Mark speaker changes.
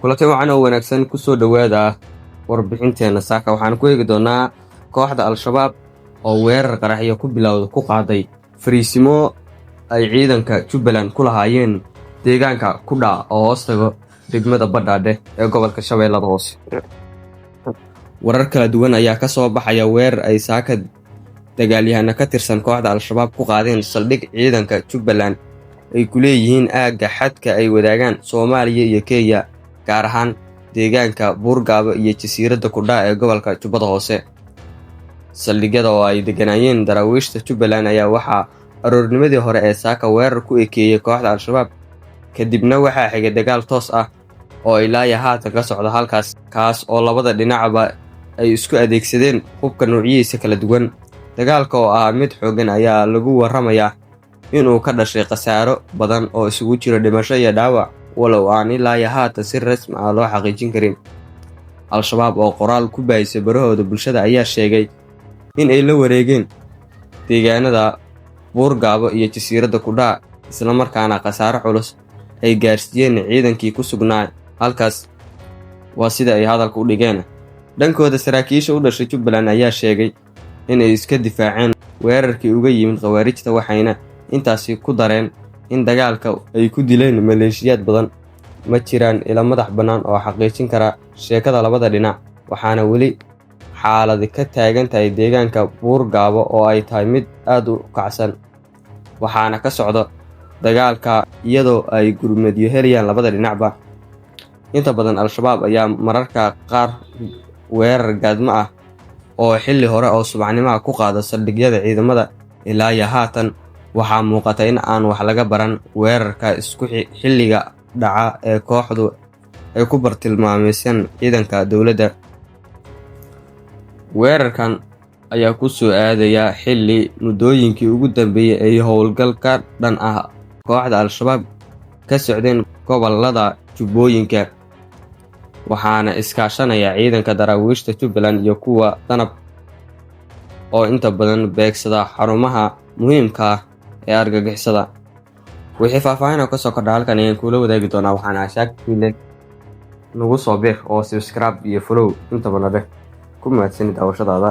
Speaker 1: kulatay waxaan oo wanaagsan ku soo dhawaada warbixinteena saaka waxaan ku eegi doonaa kooxda Al-Shabaab oo weerar qaraxyo ku bilowday ku qaaday fariisimo ay ciidanka Jubbaland ku lahaayeen deegaanka ku dhaca oo hoostaga degmada Badhaadhe ee gobolka Shabeellaha Hoose. Warar kala duwan ayaa ka soo baxaya weerar ay saaka dagaalyahana ka tirsan kooxda Al-Shabaab ku qaadeen saldhig ciidanka Jubbaland ay ku leeyihiin aagga xadka ay wadaagaan Soomaaliya iyo Kenya, gaar ahaan deegaanka Buurgaabo iyo jasiiradda ku dhaca ee gobolka Jubbada Hoose. Saldhigyada oo ay deganayeen daraawiishta Jubbaland ayaa waxaa aroornimadii hore ee saaka weerar ku ekeeyay kooxda Al-Shabaab, kadibna waxaa xigay dagaal toos ah oo ilaa haatan ka socda halkaas, kaas oo labada dhinacba ay isku adeegsadeen hubka noocyadiisa kala duwan. Dagaalka oo ah mid xooggan ayaa lagu warramayaa inuu ka dhashay khasaaro badan oo isugu jira dhimasho iyo dhaawac, walow aan ilaa haatan si rasmi ah loo xaqiijin karin. Al-Shabaab oo qoraal ku baahisay barahooda bulshada ayaa sheegay in ay la wareegeen deegaanada Buurgaabo iyo jasiiradda ku dhaca, isla markaana khasaaro culus ay gaarsiiyeen ciidankii ku sugnaa halkaas. Waa sida ay hadalka u dhigeen. Dhankooda saraakiisha u dhashay Jubbaland ayaa sheegay in ay iska difaaceen weerarkii uga yimid khawaarijta, waxayna intaasi ku dareen in dagaalka ay ku dileen maleeshiyaad badan. Ma jiraan ilo madax bannaan oo xaqiijin kara sheekada labada dhinac, waxaana weli xaaladi ka taagan tahay deegaanka Buurgaabo oo ay tahay mid aad u kacsan, waxaana ka socda dagaalka iyadoo ay gurmadyo helayaan labada dhinacba. Inta badan Al-Shabaab ayaa mararka qaar weerar gaadmo ah oo xilli hore oo subaxnimo ku qaada saldhigyada ciidamada. Ilaa haatan waxaa muuqata in aan wax laga baran weerarka isku xilliga dhaca ee kooxdu ay ku bartilmaameedsan ciidanka dowladda. Weerarkan ayaa ku soo aadaya xilli muddooyinkii ugu dambeeyay ay howlgal ka dhan ah kooxda Al-Shabaab ka socdeen gobollada Jubbooyinka, waxaana iskaashanaya ciidanka daraawiishta Jubbaland iyo kuwa danab oo inta badan beegsada xarumaha muhiimka ah ee argagixisada. Wixii faahfaahin ka soo kordha halkan ayaan kula wadaagi doonaa. Waxaana shaakile nagu soo bir oo subscribe iyo follow inta badan ku mahadsanid daawashadaada.